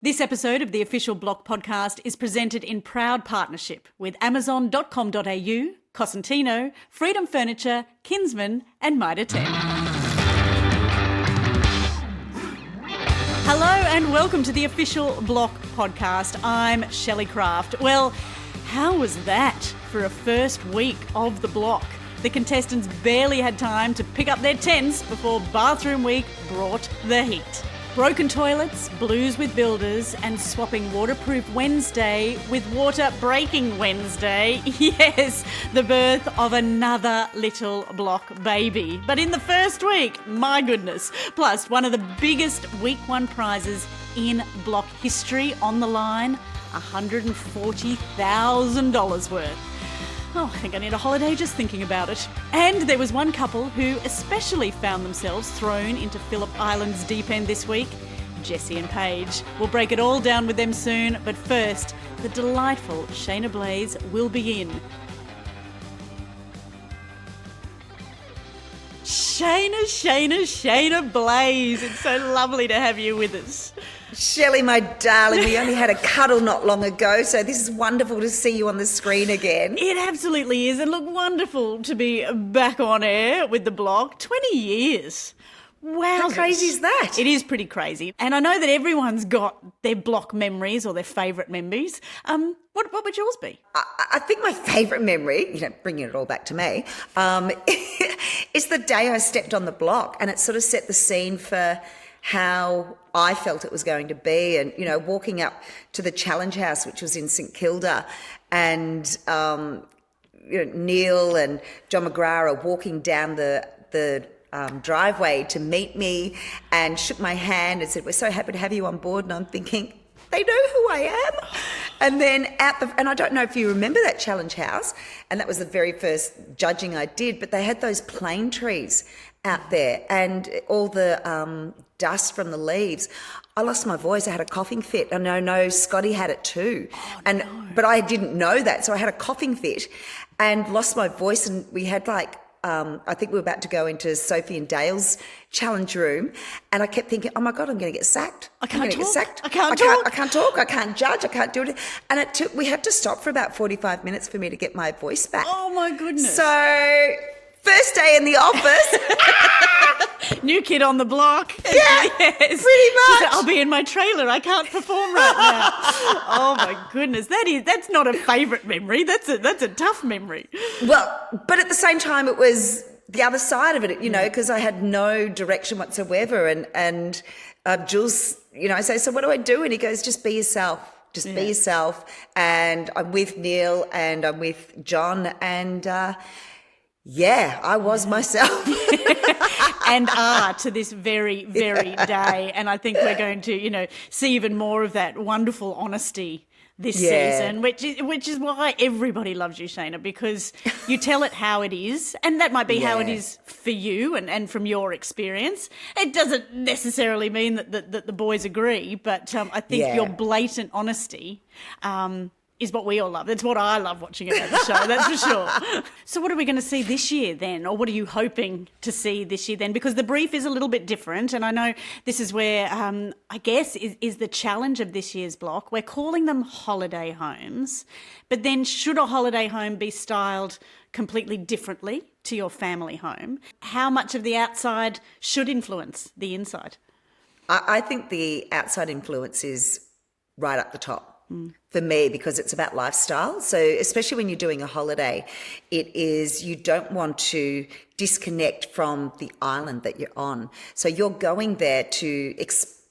This episode of the Official Block podcast is presented in proud partnership with Amazon.com.au, Cosentino, Freedom Furniture, Kinsman and Mitre 10. Hello and welcome to the Official Block podcast. I'm Shelley Craft. Well, how was that for a first week of the block? The contestants barely had time to pick up their tents before bathroom week brought the heat. Broken toilets, blues with builders, and swapping Waterproof Wednesday with Water Breaking Wednesday. Yes, the birth of another little block baby. But in the first week, my goodness. Plus, one of the biggest week one prizes in block history on the line, $140,000 worth. Oh, I think I need a holiday just thinking about it. And there was one couple who especially found themselves thrown into Phillip Island's deep end this week, Jessie and Paige. We'll break it all down with them soon, but first, the delightful Shaynna Blaze will begin. Shaynna Blaze. It's so lovely to have you with us. Shelley, my darling, we only had a cuddle not long ago, so this is wonderful to see you on the screen again. It absolutely is, and look, wonderful to be back on air with the block. 20 years. Wow. How crazy is that? It is pretty crazy. And I know that everyone's got their block memories or their favourite memories. What would yours be? I think my favourite memory, bringing it all back to me, is the day I stepped on the block, and it sort of set the scene for how I felt it was going to be. And, walking up to the Challenge House, which was in St Kilda, and, Neil and John McGrath are walking down the driveway to meet me and shook my hand and said, "We're so happy to have you on board." And I'm thinking, they know who I am. And then and I don't know if you remember that Challenge House, and that was the very first judging I did, but they had those plane trees out there and all the dust from the leaves. I lost my voice. I had a coughing fit. And I know Scotty had it too. But I didn't know that. So I had a coughing fit and lost my voice, and we had I think we were about to go into Sophie and Dale's challenge room, and I kept thinking, oh my God, I'm going to get sacked. I can't talk. I can't talk. I can't judge. I can't do it. And we had to stop for about 45 minutes for me to get my voice back. Oh my goodness. So first day in the office. New kid on the block. Yeah, yes. Pretty much. She said, I'll be in my trailer. I can't perform right now. Oh my goodness, that's not a favourite memory. That's a tough memory. Well, but at the same time, it was the other side of it, because I had no direction whatsoever. And Jules, I say, so what do I do? And he goes, just be yourself. Just be yourself. And I'm with Neil and I'm with John, and I was myself. And are to this very, very day. And I think we're going to, see even more of that wonderful honesty this season, which is why everybody loves you, Shaynna, because you tell it how it is, and that might be how it is for you and from your experience. It doesn't necessarily mean that the boys agree, but I think your blatant honesty is what we all love. That's what I love watching about the show, that's for sure. So what are we going to see this year then? Or what are you hoping to see this year then? Because the brief is a little bit different, and I know this is where, I guess, is the challenge of this year's block. We're calling them holiday homes, but then should a holiday home be styled completely differently to your family home? How much of the outside should influence the inside? I think the outside influence is right up the top. For me, because it's about lifestyle. So especially when you're doing a holiday, you don't want to disconnect from the island that you're on. So you're going there to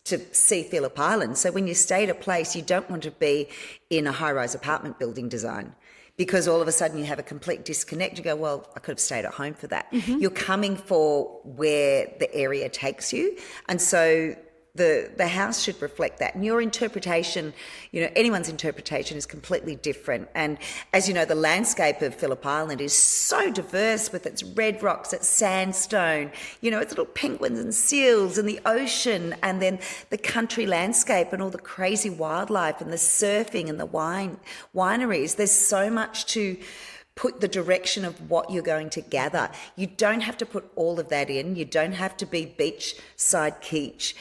see Phillip Island. So when you stay at a place, you don't want to be in a high-rise apartment building design, because all of a sudden you have a complete disconnect. You go, well, I could have stayed at home for that. Mm-hmm. You're coming for where the area takes you. And so the house should reflect that. And your interpretation, anyone's interpretation is completely different. And as you know, the landscape of Phillip Island is so diverse with its red rocks, its sandstone, its little penguins and seals and the ocean, and then the country landscape and all the crazy wildlife and the surfing and the wineries. There's so much to put the direction of what you're going to gather. You don't have to put all of that in. You don't have to be beachside kitsch.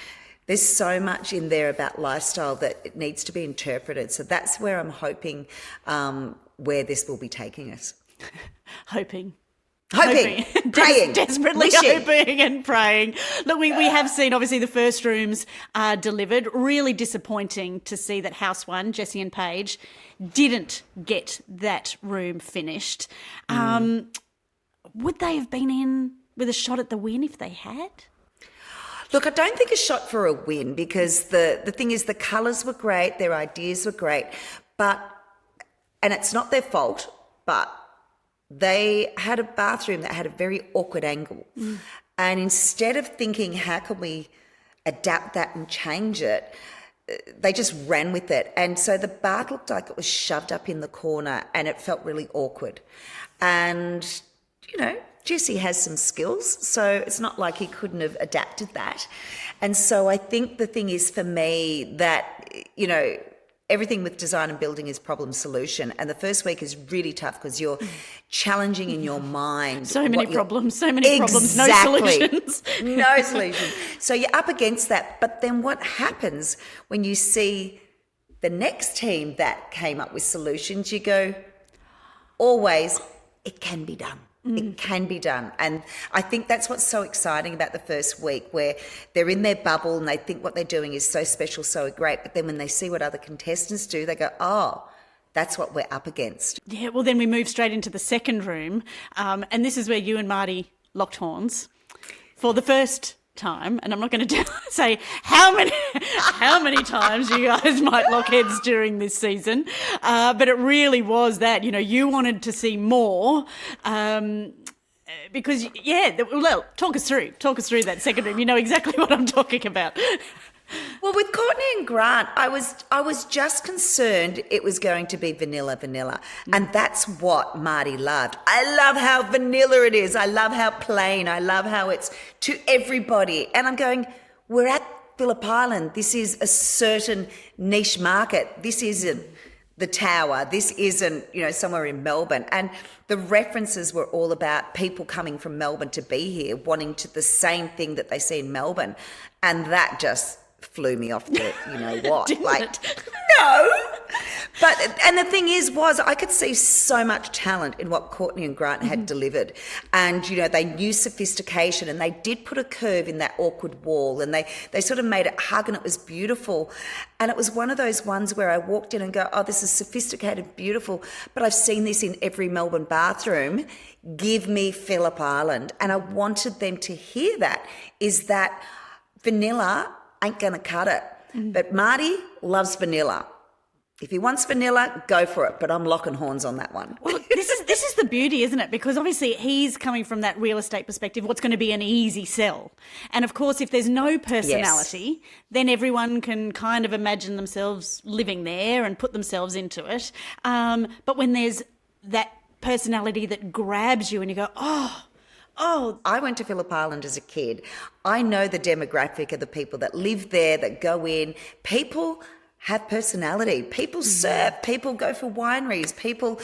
There's so much in there about lifestyle that it needs to be interpreted. So that's where I'm hoping where this will be taking us. Hoping. Praying, desperately wishing. hoping and praying. Look, we have seen, obviously, the first rooms are delivered. Really disappointing to see that House 1, Jessie and Paige, didn't get that room finished. Would they have been in with a shot at the win if they had? Look, I don't think a shot for a win, because the thing is, the colours were great, their ideas were great, and it's not their fault, but they had a bathroom that had a very awkward angle. And instead of thinking, how can we adapt that and change it, they just ran with it. And so the bath looked like it was shoved up in the corner, and it felt really awkward. And, Jessie has some skills, so it's not like he couldn't have adapted that. And so I think the thing is, for me, that, everything with design and building is problem solution. And the first week is really tough because you're challenging in your mind. So many problems, no solutions. No solutions. So you're up against that. But then what happens when you see the next team that came up with solutions? You go, always, it can be done. It can be done. And I think that's what's so exciting about the first week, where they're in their bubble and they think what they're doing is so special, so great. But then when they see what other contestants do, they go, oh, that's what we're up against. Yeah, well, then we move straight into the second room. And this is where you and Marty locked horns for the first time. And I'm not going to say how many times you guys might lock heads during this season. But it really was that, you wanted to see more. Because, well, talk us through that second room. You know exactly what I'm talking about. Well, with Courtney and Grant, I was just concerned it was going to be vanilla. And that's what Marty loved. I love how vanilla it is. I love how plain. I love how it's to everybody. And I'm going, we're at Phillip Island. This is a certain niche market. This isn't the Tower. This isn't, somewhere in Melbourne. And the references were all about people coming from Melbourne to be here, wanting the same thing that they see in Melbourne. And that just flew me off the, what? No. And the thing was I could see so much talent in what Courtney and Grant had delivered. And, they knew sophistication, and they did put a curve in that awkward wall, and they sort of made it hug, and it was beautiful. And it was one of those ones where I walked in and go, oh, this is sophisticated, beautiful, but I've seen this in every Melbourne bathroom. Give me Phillip Island. And I wanted them to hear that, is that vanilla ain't going to cut it. But Marty loves vanilla. If he wants vanilla, go for it. But I'm locking horns on that one. Well, this is the beauty, isn't it? Because obviously he's coming from that real estate perspective, what's going to be an easy sell. And of course, if there's no personality, then everyone can kind of imagine themselves living there and put themselves into it. But when there's that personality that grabs you and you go, oh, I went to Phillip Island as a kid. I know the demographic of the people that live there, that go in. People have personality. People serve. People go for wineries. People,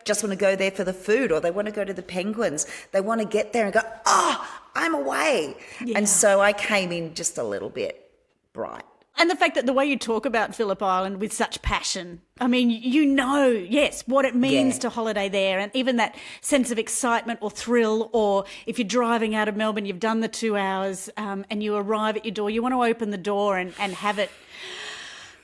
just want to go there for the food, or they want to go to the Penguins. They want to get there and go, I'm away. Yeah. And so I came in just a little bit bright. And the fact that the way you talk about Phillip Island with such passion, I mean, yes, what it means to holiday there, and even that sense of excitement or thrill, or if you're driving out of Melbourne, you've done the 2 hours and you arrive at your door, you want to open the door and have it,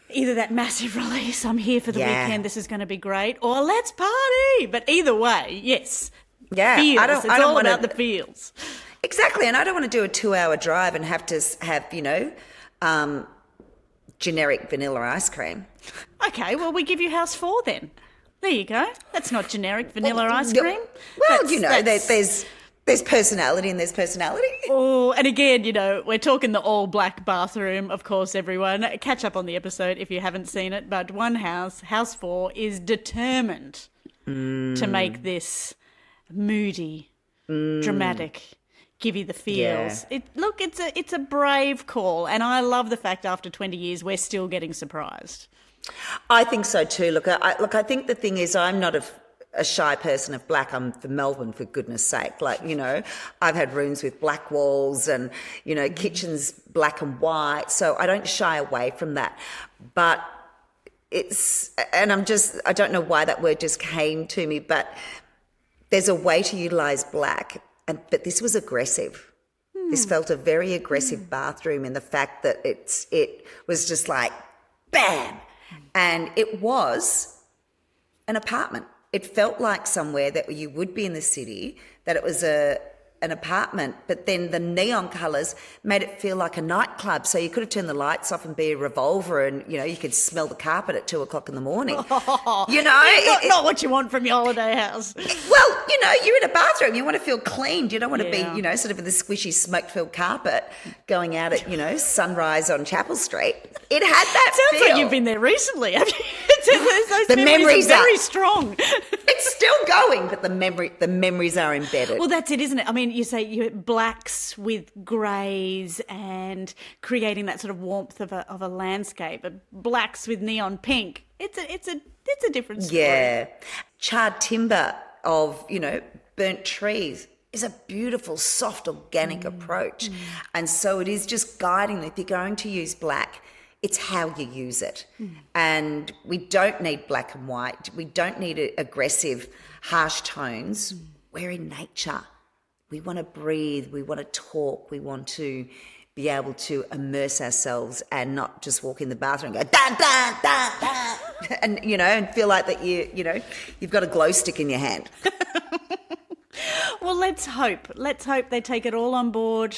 either that massive release, I'm here for the weekend, this is going to be great, or let's party. But either way, yes, feels. It's all about the feels. Exactly, and I don't want to do a 2-hour drive and have to have, generic vanilla ice cream. Okay, well, we give you House 4 then. There you go. That's not generic vanilla ice cream. Well, there's personality and there's personality. Oh, and again, we're talking the all-black bathroom, of course, everyone. Catch up on the episode if you haven't seen it. But House 4, is determined to make this moody, dramatic, give you the feels. Yeah. It's a brave call, and I love the fact after 20 years we're still getting surprised. I think so too. Look, I think the thing is, I'm not a shy person of black. I'm from Melbourne, for goodness sake. Like, you know, I've had rooms with black walls and, you know, kitchens black and white. So I don't shy away from that. But I don't know why that word just came to me, but there's a way to utilize black. But this was aggressive. This felt a very aggressive bathroom in the fact that it was just like, bam. And it was an apartment. It felt like somewhere that you would be in the city, that it was an apartment, but then the neon colours made it feel like a nightclub. So you could have turned the lights off and be a revolver and, you know, you could smell the carpet at 2:00 in the morning. You know? Not what you want from your holiday house. Well, you know, you're in a bathroom. You want to feel cleaned. You don't want to be, you know, sort of in the squishy smoke-filled carpet going out at, you know, sunrise on Chapel Street. It had that Sounds feel. like you've been there recently. Those The memories are very are- strong. It's still going, but the memories are embedded. Well, that's it, isn't it? I mean, you say you blacks with greys and creating that sort of warmth of a landscape. Blacks with neon pink. It's a different story. Yeah. Charred timber of, you know, burnt trees is a beautiful, soft, organic approach. And so it is just guiding. If you're going to use black, it's how you use it. And we don't need black and white. We don't need aggressive, harsh tones. We're in nature. We want to breathe. We want to talk. We want to be able to immerse ourselves and not just walk in the bathroom and go, da, da, da, da, and, you know, and feel like that you've got a glow stick in your hand. Well, let's hope. Let's hope they take it all on board.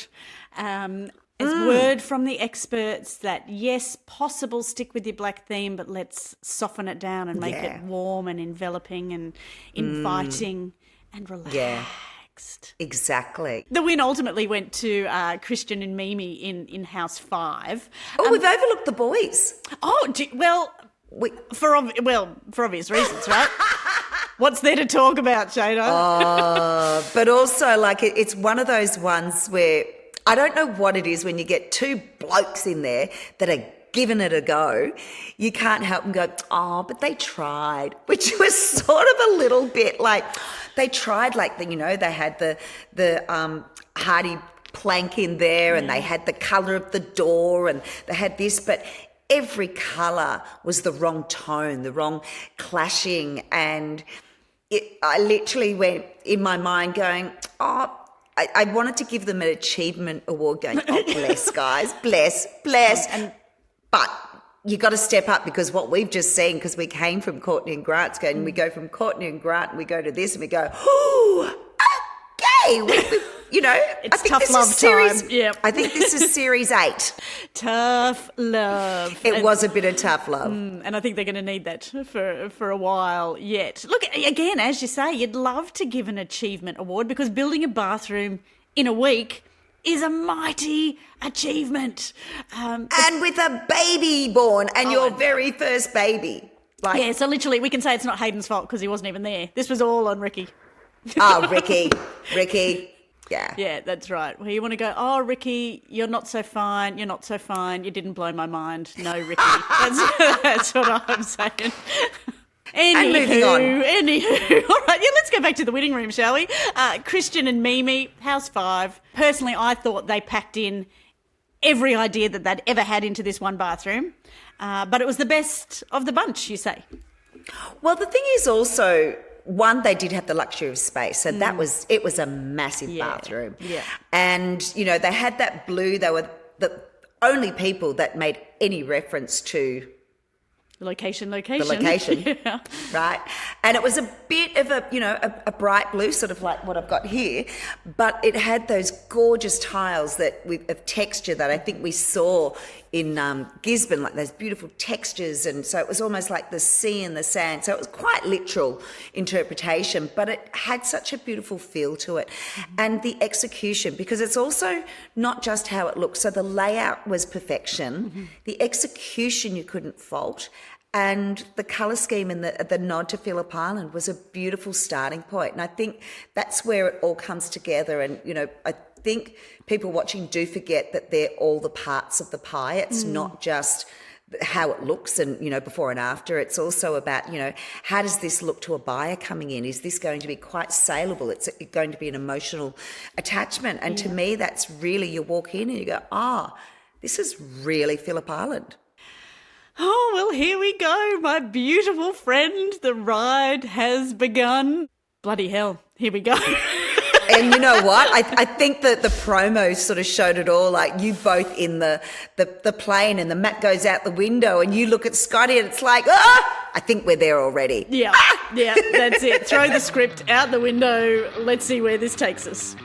It's word from the experts that, yes, possible, stick with your black theme, but let's soften it down and make it warm and enveloping and inviting and relaxed. Yeah. Exactly. The win ultimately went to Christian and Mimi in House 5. Oh, we've overlooked the boys. Oh, for obvious reasons, right? What's there to talk about, Shaynna? But also, like, it's one of those ones where I don't know what it is when you get two blokes in there that are giving it a go. You can't help and go, oh, but they tried, which was sort of a little bit like they tried, like, you know, they had the hardy plank in there and they had the colour of the door and they had this, but every colour was the wrong tone, the wrong clashing, and I literally went in my mind going, oh, I wanted to give them an achievement award going, oh, bless, guys, bless. But you got to step up, because what we've just seen, because we came from Courtney and Grant's going, we go from Courtney and Grant and we go to this and we go, oh, okay. You know, it's tough love time. Yeah, I think this is series 8. Tough love. It was a bit of tough love. And I think they're going to need that for a while yet. Look, again, as you say, you'd love to give an achievement award, because building a bathroom in a week is a mighty achievement. And with a baby born, and your very first baby. Like, yeah, so literally we can say it's not Hayden's fault because he wasn't even there. This was all on Ricky. Oh, Ricky. Yeah. Yeah, that's right. Well, you want to go, oh, Ricky, you're not so fine. You're not so fine. You didn't blow my mind. No, Ricky. That's what I'm saying. And moving on. Anywho. All right, let's go back to the winning room, shall we? Christian and Mimi, House 5. Personally, I thought they packed in every idea that they'd ever had into this one bathroom. But it was the best of the bunch, you say? Well, the thing is also, one, they did have the luxury of space. So it was a massive bathroom. Yeah. And, you know, they had that blue. They were the only people that made any reference to Location. The location, yeah. Right? And it was a bit of a bright blue, sort of like what I've got here, but it had those gorgeous tiles of texture that I think we saw in Gisborne, like those beautiful textures, and so it was almost like the sea and the sand. So it was quite literal interpretation, but it had such a beautiful feel to it. And the execution, because it's also not just how it looked. So the layout was perfection. The execution you couldn't fault. And the colour scheme and the nod to Phillip Island was a beautiful starting point. And I think that's where it all comes together. And, you know, I think people watching do forget that they're all the parts of the pie. It's not just how it looks and, before and after. It's also about, how does this look to a buyer coming in? Is this going to be quite saleable? It's going to be an emotional attachment. And to me, that's really, you walk in and you go, this is really Phillip Island. Oh, well, here we go, my beautiful friend. The ride has begun. Bloody hell, here we go. And you know what? I think that the promo sort of showed it all. Like, you both in the plane and the mat goes out the window and you look at Scotty and it's like, I think we're there already. Yeah, yeah, that's it. Throw the script out the window. Let's see where this takes us.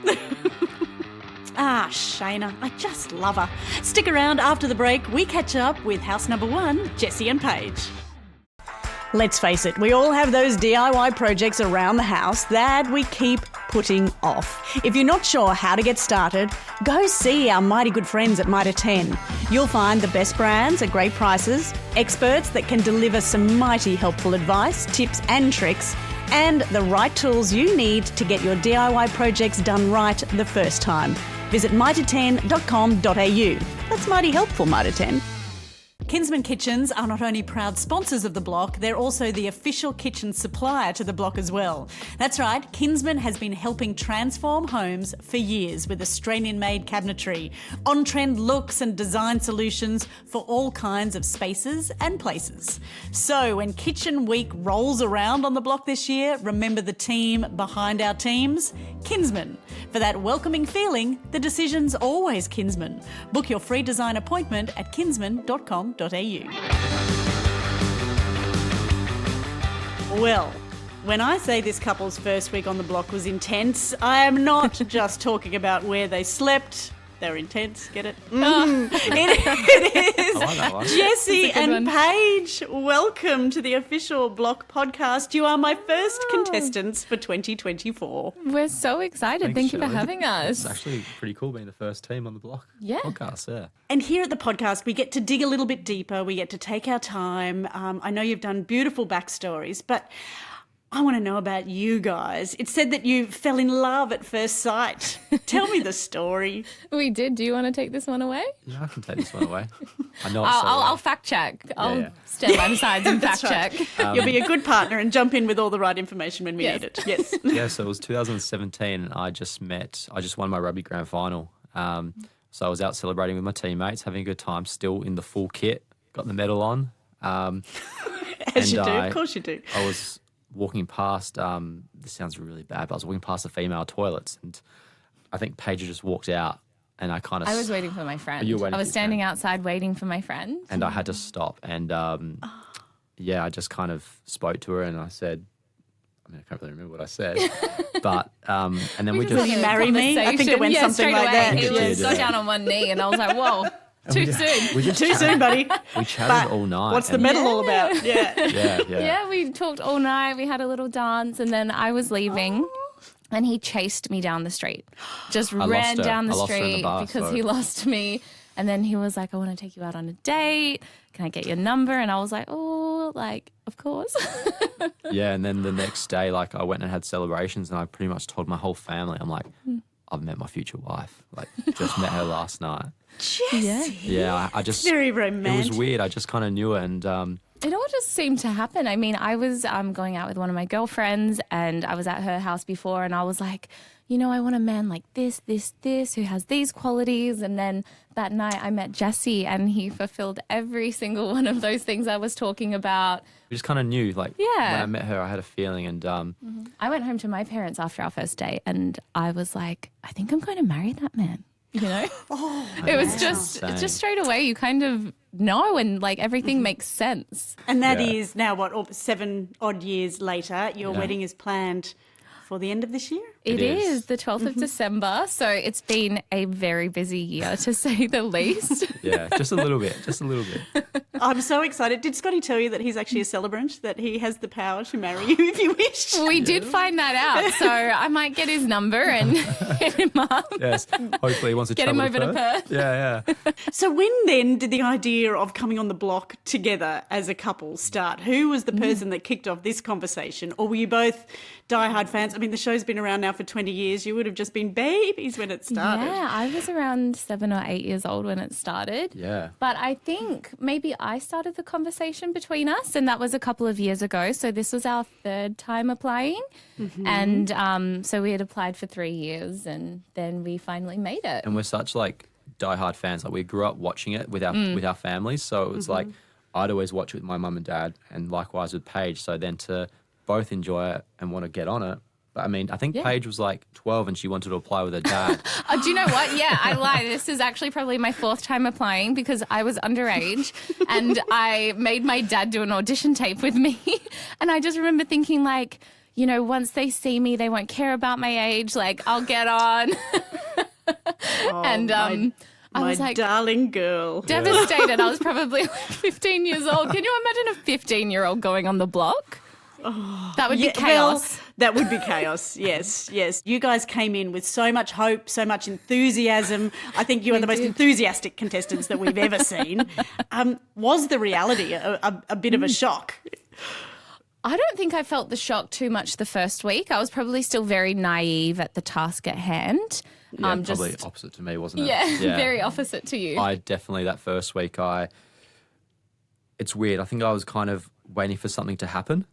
Shaynna, I just love her. Stick around after the break. We catch up with house number 1, Jessie and Paige. Let's face it, we all have those DIY projects around the house that we keep putting off. If you're not sure how to get started, go see our mighty good friends at Mitre 10. You'll find the best brands at great prices, experts that can deliver some mighty helpful advice, tips and tricks, and the right tools you need to get your DIY projects done right the first time. Visit mitre10.com.au. That's mighty helpful, Mitre 10. Kinsman Kitchens are not only proud sponsors of the block, they're also the official kitchen supplier to the block as well. That's right, Kinsman has been helping transform homes for years with Australian-made cabinetry, on-trend looks and design solutions for all kinds of spaces and places. So when Kitchen Week rolls around on the block this year, remember the team behind our teams? Kinsman. For that welcoming feeling, the decision's always Kinsman. Book your free design appointment at kinsman.com.au. Well, when I say this couple's first week on the block was intense, I am not just talking about where they slept. They're intense, get it? It is. I like that one. Jessie and Paige, welcome to the official Block podcast. You are my first contestants for 2024. We're so excited. Thank you for having us. It's actually pretty cool being the first team on the block podcast. Yeah. And here at the podcast, we get to dig a little bit deeper. We get to take our time. I know you've done beautiful backstories, but I want to know about you guys. It said that you fell in love at first sight. Tell me the story. We did. Do you want to take this one away? Yeah, I can take this one away. I know I'll fact check. I'll stand by the sides and fact check. You'll be a good partner and jump in with all the right information when we need it. Yes. Yeah, so it was 2017 and I just won my rugby grand final. So I was out celebrating with my teammates, having a good time, still in the full kit, got the medal on. As you do, of course you do. I was walking past, this sounds really bad, but I was walking past the female toilets and I think Paige just walked out and I was waiting for my friend. You were waiting I was for your standing friend. outside waiting for my friend. And I had to stop and I just kind of spoke to her and I said, I can't really remember what I said, but and then we just Will you marry me? I think it went something like that. He got down on one knee and I was like, whoa. Too soon. Too soon, buddy. We chatted all night. What's the medal all about? Yeah. Yeah, we talked all night. We had a little dance and then I was leaving and he chased me down the street. Just ran down the street because he lost me. And then he was like, I want to take you out on a date. Can I get your number? And I was like, of course. Yeah, and then the next day, I went and had celebrations and I pretty much told my whole family, I'm like, I've met my future wife. Just met her last night. Jessie. Yeah, I just... Very romantic. It was weird. I just kind of knew it and... It all just seemed to happen. I mean, I was going out with one of my girlfriends and I was at her house before and I was like, I want a man like this, who has these qualities. And then that night I met Jessie and he fulfilled every single one of those things I was talking about. We just kind of knew, when I met her, I had a feeling and... I went home to my parents after our first date and I was like, I think I'm going to marry that man. It was just straight away. You kind of know and everything makes sense. And that is now 7 odd years later. Your wedding is planned for the end of this year? It is the 12th of December. So it's been a very busy year to say the least. Yeah, just a little bit. I'm so excited. Did Scotty tell you that he's actually a celebrant, that he has the power to marry you if you wish? We did find that out. So I might get his number and hit him up. Yes, hopefully he wants to get him over to Perth. Yeah. So when then did the idea of coming on the block together as a couple start? Who was the person that kicked off this conversation? Or were you both diehard fans? I mean, the show's been around now for 20 years, you would have just been babies when it started. Yeah, I was around 7 or 8 years old when it started. Yeah. But I think maybe I started the conversation between us, and that was a couple of years ago. So this was our third time applying. And so we had applied for 3 years, and then we finally made it. And we're such like diehard fans. Like we grew up watching it with our families. So it was like I'd always watch it with my mum and dad, and likewise with Paige. So then to both enjoy it and want to get on it. But I mean, I think Paige was like 12 and she wanted to apply with her dad. Do you know what? Yeah, I lie. This is actually probably my 4th time applying because I was underage and I made my dad do an audition tape with me. And I just remember thinking like, you know, once they see me, they won't care about my age. Like, I'll get on. And I was like, darling girl. devastated. I was probably like 15 years old. Can you imagine a 15-year-old going on the block? That would be chaos. Well, that would be chaos, yes. You guys came in with so much hope, so much enthusiasm. I think you are the most enthusiastic contestants that we've ever seen. Was the reality a bit of a shock? I don't think I felt the shock too much the first week. I was probably still very naive at the task at hand. Yeah, probably opposite to me, wasn't it? Yeah, very opposite to you. I definitely, that first week, it's weird. I think I was kind of waiting for something to happen.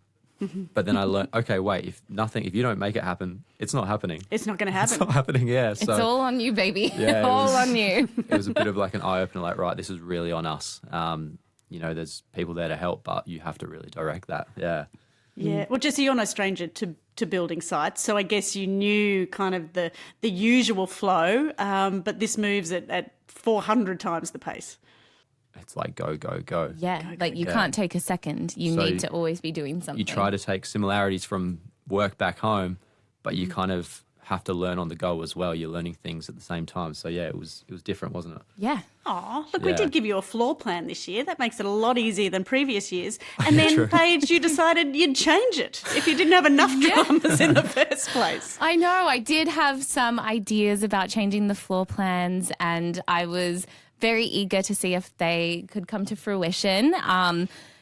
But then I learned, okay, wait, if you don't make it happen, it's not happening. It's not going to happen. It's not happening, yeah. It's all on you, baby. Yeah, all on you. It was a bit of like an eye-opener, like, right, this is really on us. You know, there's people there to help, but you have to really direct that, yeah. Yeah. Well, Jessie, you're no stranger to building sites, so I guess you knew kind of the usual flow, but this moves at 400 times the pace. It's like go, go, go. Yeah, like you can't take a second. You need to always be doing something. You try to take similarities from work back home, but you kind of have to learn on the go as well. You're learning things at the same time. So, yeah, it was different, wasn't it? Yeah. Oh, look, we did give you a floor plan this year. That makes it a lot easier than previous years. And then, Paige, you decided you'd change it if you didn't have enough dramas in the first place. I know. I did have some ideas about changing the floor plans, and I was very eager to see if they could come to fruition.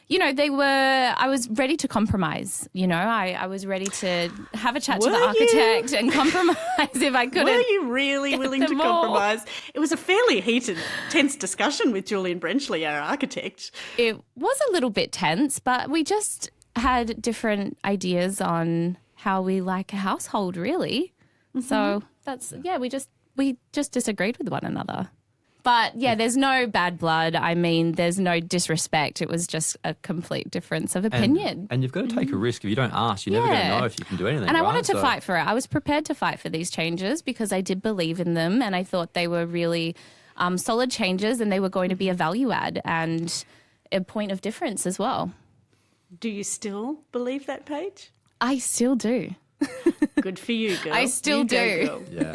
You know, I was ready to compromise, you know. I was ready to have a chat to the architect and compromise if I couldn't. Were you really willing to compromise? It was a fairly heated, tense discussion with Julian Brenchley, our architect. It was a little bit tense, but we just had different ideas on how we like a household, really. So we just disagreed with one another. But, yeah, there's no bad blood. I mean, there's no disrespect. It was just a complete difference of opinion. And you've got to take a risk. If you don't ask, you're never going to know if you can do anything. And I wanted to fight for it. I was prepared to fight for these changes because I did believe in them, and I thought they were really solid changes, and they were going to be a value add and a point of difference as well. Do you still believe that, Paige? I still do. Good for you, girl. I still do. Yeah.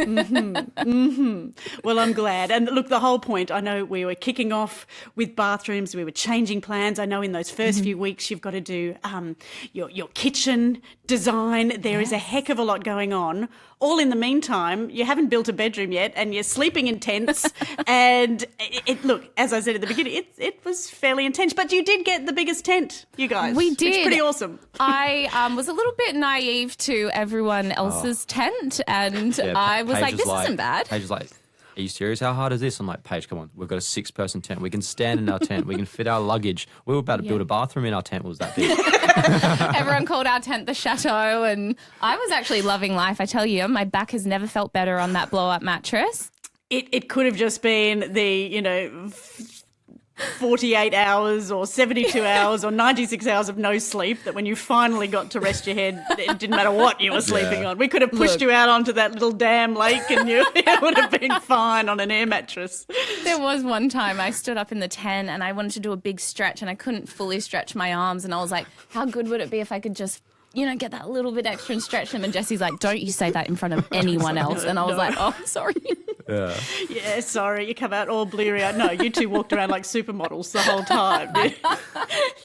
Well, I'm glad. And look, the whole point, I know we were kicking off with bathrooms, we were changing plans. I know in those first few weeks you've got to do your kitchen design. There is a heck of a lot going on. All in the meantime, you haven't built a bedroom yet and you're sleeping in tents. And look, as I said at the beginning, it was fairly intense. But you did get the biggest tent, you guys. We did. It's pretty awesome. I was a little bit naive to everyone else's tent, and I was like, this isn't bad. Paige was like, are you serious? How hard is this? I'm like, Paige, come on. We've got a 6-person tent. We can stand in our tent. We can fit our luggage. We were about to build a bathroom in our tent. It was that big. Everyone called our tent the chateau, and I was actually loving life. I tell you, my back has never felt better on that blow-up mattress. It could have just been the, 48 hours or 72 hours or 96 hours of no sleep that when you finally got to rest your head, it didn't matter what you were sleeping on. We could have pushed you out onto that little damn lake and it would have been fine on an air mattress. There was one time I stood up in the tent and I wanted to do a big stretch and I couldn't fully stretch my arms, and I was like, how good would it be if I could just get that little bit extra and stretch them? And Jessie's like, don't you say that in front of anyone else. And I was like, oh, sorry. Yeah, sorry, you come out all bleary-eyed. No, you two walked around like supermodels the whole time.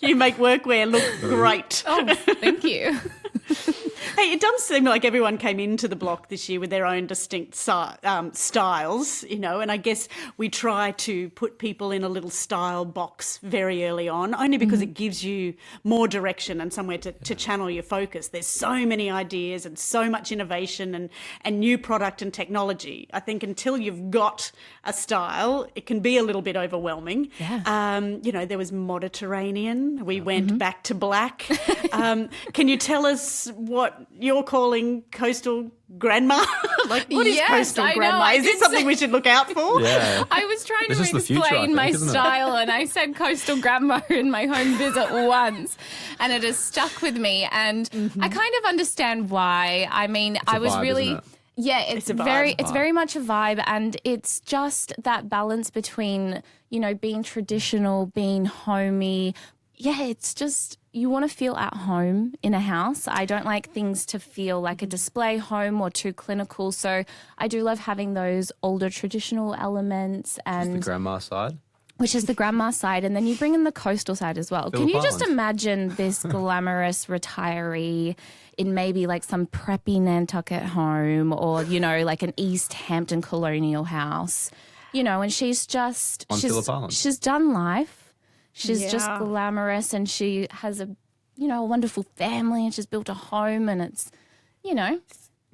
You make workwear look great. Oh, thank you. Hey, it does seem like everyone came into the block this year with their own distinct styles, and I guess we try to put people in a little style box very early on, only because it gives you more direction and somewhere to channel your focus. There's so many ideas and so much innovation and new product and technology. I think until you've got a style, it can be a little bit overwhelming. Yeah. There was Mediterranean. We went back to black. Can you tell us what you're calling coastal grandma? What is Yes, coastal I know, grandma? I Is it did something say- we should look out for? Yeah. I was trying This to is the future, I explain think, my isn't it? style and I said coastal grandma in my home visit once and it has stuck with me and I kind of understand why. I mean, a I was vibe, really... isn't it? Yeah, it's a vibe. very it's very much a vibe and it's just that balance between, being traditional, being homey. Yeah, it's just you want to feel at home in a house. I don't like things to feel like a display home or too clinical. So I do love having those older traditional elements and The grandma side. which is the grandma side, and then you bring in the coastal side as well. Can Phillip you just Island. imagine this glamorous retiree in maybe like some preppy Nantucket home or, like an East Hampton colonial house, and she's just, On Phillip Island. she's done life. She's just Yeah. glamorous and she has a wonderful family and she's built a home and it's,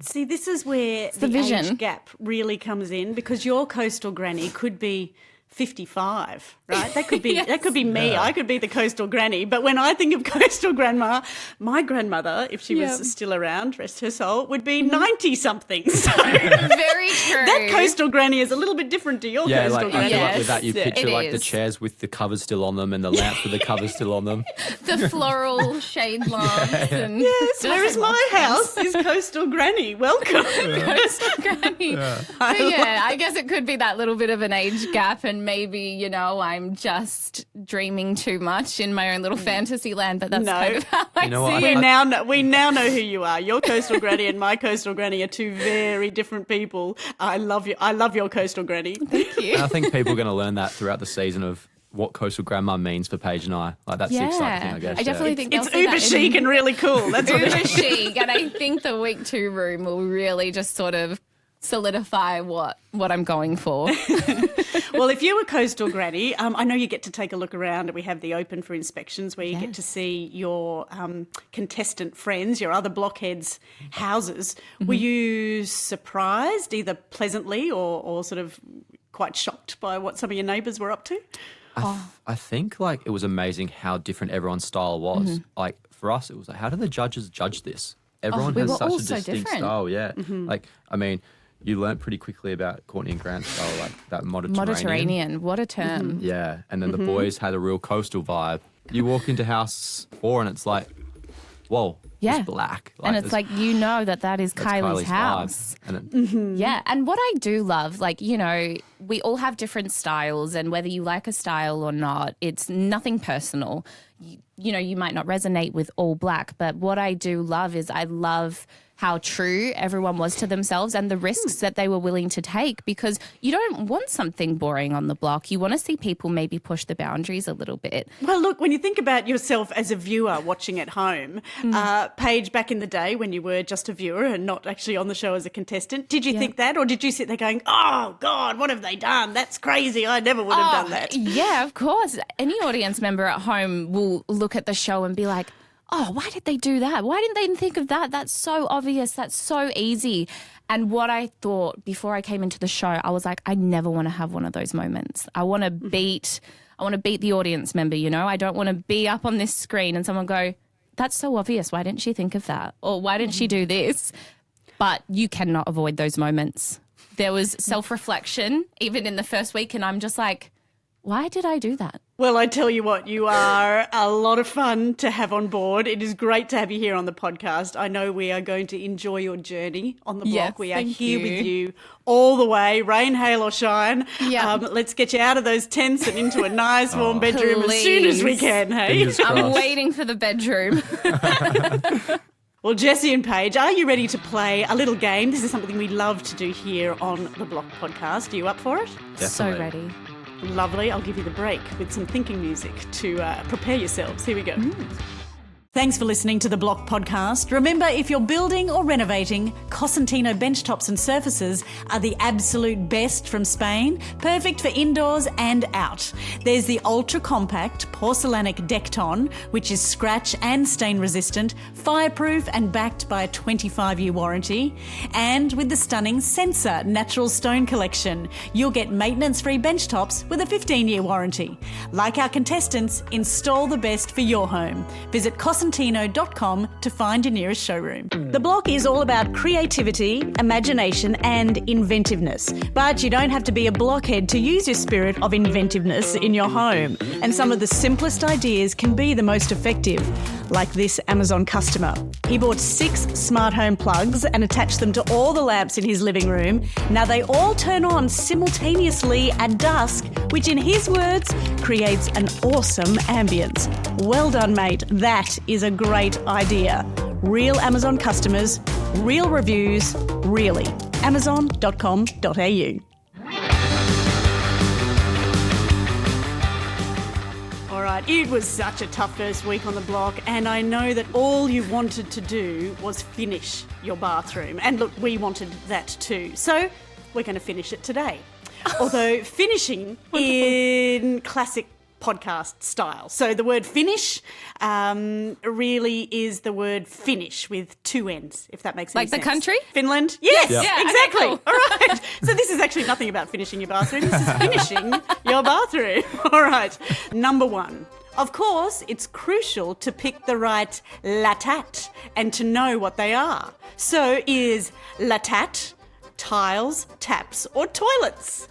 See, this is where the the vision. age gap really comes in because your coastal granny could be 55, right? That could be that could be me. Yeah. I could be the coastal granny. But when I think of coastal grandma, my grandmother, if she Yeah. was still around, rest her soul, would be 90 something. So very true. that coastal granny is a little bit different to your Yeah, coastal like, I granny. feel like Yes, with that you Yeah. picture it like the is. chairs with the covers still on them and the lamps with the covers still on them. the floral shade lamps and Yes, whereas my house is coastal granny. Welcome. coastal granny. But yeah, I guess it could be that little bit of an age gap and maybe, I'm just dreaming too much in my own little fantasy land, but that's No. kind of how I You know see what, it. We now know who you are. Your coastal granny and my coastal granny are two very different people. I love you. I love your coastal granny. Thank you. And I think people are going to learn that throughout the season of what coastal grandma means for Paige and I. Like that's the exciting thing, I guess. I definitely yeah. think they'll It's see uber that chic in and really cool. That's what it uber is. chic, and I think the week 2 room will really just sort of solidify what I'm going for. Well, if you were coastal granny, I know you get to take a look around and we have the open for inspections where you get to see your contestant friends, your other blockheads' houses. Were you surprised, either pleasantly or sort of quite shocked by what some of your neighbours were up to? I think like it was amazing how different everyone's style was. Like for us, it was like, how do the judges judge this? Everyone we has were such all a so distinct different. style. Yeah. Like, I mean, you learnt pretty quickly about Courtney and Grant's style, like that Mediterranean, what a term. Yeah. And then the boys had a real coastal vibe. You walk into house 4 and it's like, whoa, Yeah. it's black. And it's like, that is that's Kylie's vibe. house. And it, Yeah. And what I do love, we all have different styles, and whether you like a style or not, it's nothing personal. You might not resonate with all black, but what I do love is I love how true everyone was to themselves and the risks that they were willing to take, because you don't want something boring on the block. You want to see people maybe push the boundaries a little bit. Well, look, when you think about yourself as a viewer watching at home, Paige, back in the day when you were just a viewer and not actually on the show as a contestant, did you think that, or did you sit there going, oh, God, what have they done? That's crazy. I never would have done that. Yeah, of course. Any audience member at home will look at the show and be like, oh, why did they do that? Why didn't they think of that? That's so obvious. That's so easy. And what I thought before I came into the show, I was like, I never want to have one of those moments. I want to beat the audience member, I don't want to be up on this screen and someone go, that's so obvious. Why didn't she think of that? Or why didn't she do this? But you cannot avoid those moments. There was self-reflection even in the first week, and I'm just like, why did I do that? Well, I tell you what, you are a lot of fun to have on board. It is great to have you here on the podcast. I know we are going to enjoy your journey on the block. Yes, We are thank here you. with you all the way, rain, hail or shine. Yeah. Let's get you out of those tents and into a nice warm bedroom as soon as we please. can, hey? fingers I'm crossed. waiting for the bedroom. Well, Jessie and Paige, are you ready to play a little game? This is something we love to do here on the Block podcast. Are you up for it? So Definitely. ready. Lovely. I'll give you the break with some thinking music to prepare yourselves. Here we go. Thanks for listening to the Block Podcast. Remember, if you're building or renovating, Cosentino benchtops and surfaces are the absolute best from Spain, perfect for indoors and out. There's the ultra-compact porcelainic Decton, which is scratch and stain resistant, fireproof and backed by a 25-year warranty. And with the stunning Sensor Natural Stone Collection, you'll get maintenance-free benchtops with a 15-year warranty. Like our contestants, install the best for your home. Visit cosentino.com to find your nearest showroom. The Block is all about creativity, imagination and inventiveness. But you don't have to be a blockhead to use your spirit of inventiveness in your home. And some of the simplest ideas can be the most effective. Like this Amazon customer. He bought 6 smart home plugs and attached them to all the lamps in his living room. Now they all turn on simultaneously at dusk, which in his words creates an awesome ambience. Well done, mate. That is a great idea. Real Amazon customers, real reviews, really. Amazon.com.au. All right, it was such a tough first week on the Block, and I know that all you wanted to do was finish your bathroom. And look, we wanted that too. So we're going to finish it today. Although finishing in classic podcast style. So the word finish really is the word finish with 2 N's, if that makes any sense. Like the country? Finland? Yes, Yeah, exactly. okay, cool. All right. So this is actually nothing about finishing your bathroom. This is finishing your bathroom. All right. Number 1. Of course, it's crucial to pick the right latat and to know what they are. So is latat tiles, taps or toilets?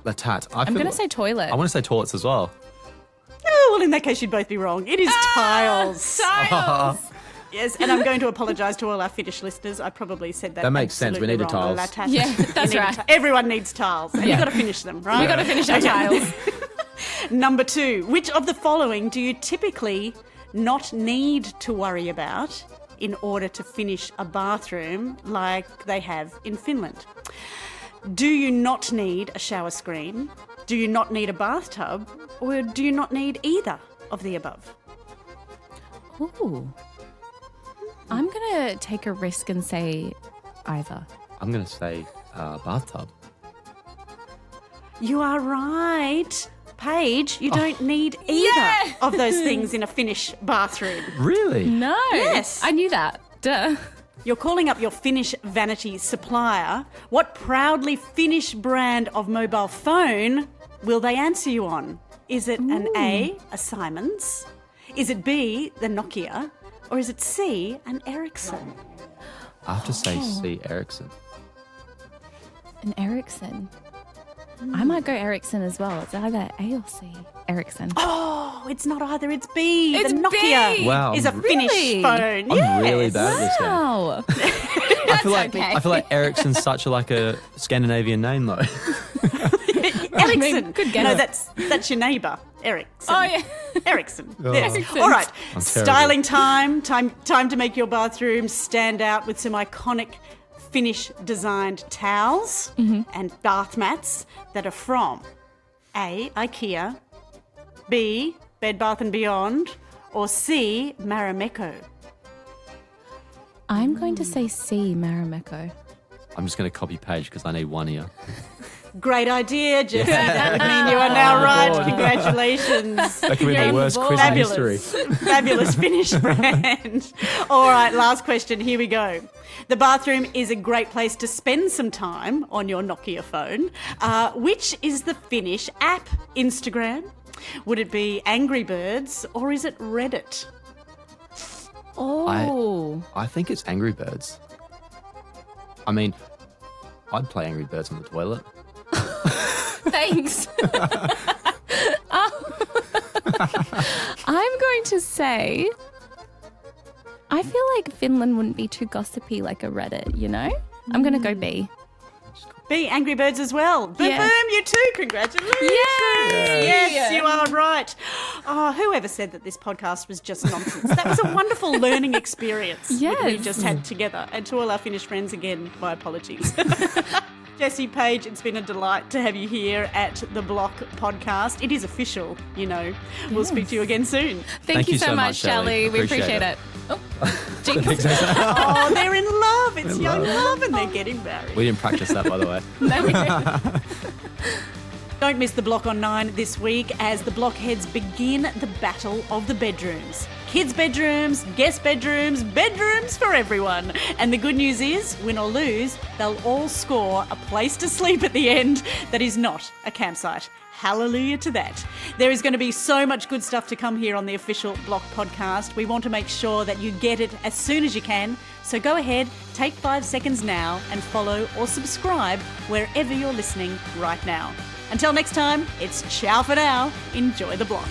Latat. I'm going to say toilet. I want to say toilets as well. Oh, well, in that case, you'd both be wrong. It is tiles. Tiles. Yes, and I'm going to apologise to all our Finnish listeners. I probably said that. That makes sense. We absolutely need wrong. tiles. Latat. Yeah, that's You need right. Everyone needs tiles, and you've got to finish them, right? We've got to finish our tiles. Number 2, which of the following do you typically not need to worry about in order to finish a bathroom like they have in Finland? Do you not need a shower screen? Do you not need a bathtub? Or do you not need either of the above? Ooh. I'm going to take a risk and say either. I'm going to say bathtub. You are right. Paige, you don't need either of those things in a Finnish bathroom. Really? No. Yes. I knew that. Duh. You're calling up your Finnish vanity supplier. What proudly Finnish brand of mobile phone will they answer you on? Is it an A, a Siemens? Is it B, the Nokia? Or is it C, an Ericsson? I have to say C, Ericsson. An Ericsson. I might go Ericsson as well. It's either A or C. Ericsson. Oh, it's not either. It's B. It's the Nokia B. Wow. is a Finnish Really? phone. I'm really Yes. bad at this game. Wow. I feel like Ericsson's such a Scandinavian name though. Ericsson. good guess. No, that's your neighbour, Ericsson. Oh, yeah. Ericsson. Oh. Yes. Ericsson. All right. I'm Styling time to make your bathroom stand out with some iconic Finnish designed towels and bath mats that are from A, IKEA, B, Bed Bath & Beyond, or C, Marimekko. I'm going to say C, Marimekko. I'm just going to copy Paige because I need one ear. Great idea, Jessie. That would mean you are now right. board. Congratulations. That could be the worst quiz in history. Fabulous Finnish brand. All right, last question. Here we go. The bathroom is a great place to spend some time on your Nokia phone. Which is the Finnish app? Instagram? Would it be Angry Birds or is it Reddit? Oh. I think it's Angry Birds. I mean, I'd play Angry Birds on the toilet. Thanks. I'm going to say, I feel like Finland wouldn't be too gossipy like a Reddit, you know? I'm going to go B. B, Angry Birds as well. Boom, Yeah. boom, you too. Congratulations. Yes, you are right. Oh, whoever said that this podcast was just nonsense? That was a wonderful learning experience that we Yes. just had together. And to all our Finnish friends, again, my apologies. Jessie, Paige, it's been a delight to have you here at the Block podcast. It is official, you know. We'll speak to you again soon. Thank you so much, Shelley. We appreciate it. Oh, jinx. Oh, they're in love. It's young love and they're getting married. We didn't practice that, by the way. No, we didn't. Don't miss the Block on 9 this week as the Blockheads begin the battle of the bedrooms. Kids' bedrooms, guest bedrooms, bedrooms for everyone. And the good news is, win or lose, they'll all score a place to sleep at the end that is not a campsite. Hallelujah to that. There is going to be so much good stuff to come here on the official Block podcast. We want to make sure that you get it as soon as you can. So go ahead, take 5 seconds now and follow or subscribe wherever you're listening right now. Until next time, it's ciao for now. Enjoy the Block.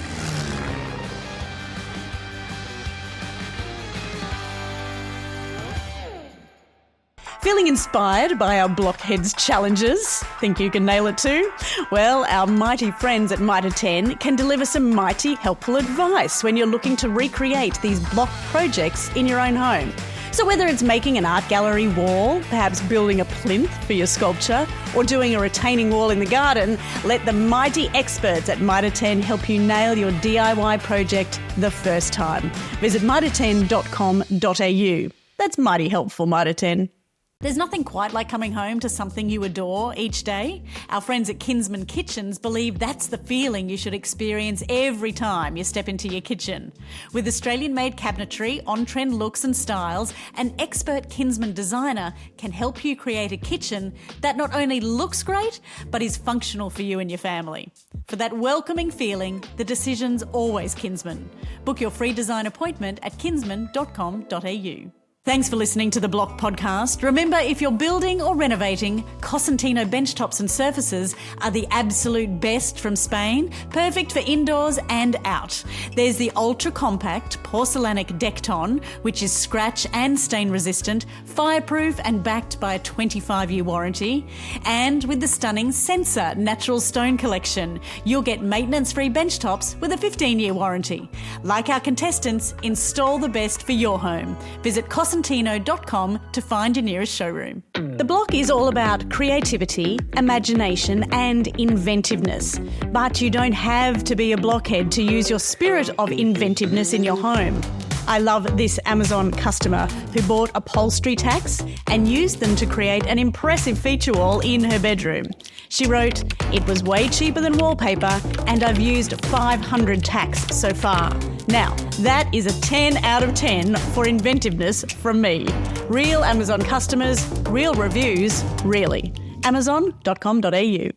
Feeling inspired by our Blockheads challenges? Think you can nail it too? Well, our mighty friends at Mitre 10 can deliver some mighty helpful advice when you're looking to recreate these block projects in your own home. So whether it's making an art gallery wall, perhaps building a plinth for your sculpture, or doing a retaining wall in the garden, let the mighty experts at Mitre 10 help you nail your DIY project the first time. Visit mitre10.com.au. That's mighty helpful, Mitre 10. There's nothing quite like coming home to something you adore each day. Our friends at Kinsman Kitchens believe that's the feeling you should experience every time you step into your kitchen. With Australian-made cabinetry, on-trend looks and styles, an expert Kinsman designer can help you create a kitchen that not only looks great, but is functional for you and your family. For that welcoming feeling, the decision's always Kinsman. Book your free design appointment at kinsman.com.au. Thanks for listening to the Block podcast. Remember, if you're building or renovating, Cosentino benchtops and surfaces are the absolute best from Spain, perfect for indoors and out. There's the ultra-compact porcelainic Decton, which is scratch and stain resistant, fireproof and backed by a 25-year warranty. And with the stunning Sensor Natural Stone Collection, you'll get maintenance-free benchtops with a 15-year warranty. Like our contestants, install the best for your home. Visit Cosentino.com to find your nearest showroom. The Block is all about creativity, imagination and inventiveness. But you don't have to be a blockhead to use your spirit of inventiveness in your home. I love this Amazon customer who bought upholstery tacks and used them to create an impressive feature wall in her bedroom. She wrote, "It was way cheaper than wallpaper and I've used 500 tacks so far." Now, that is a 10 out of 10 for inventiveness from me. Real Amazon customers, real reviews, really. Amazon.com.au.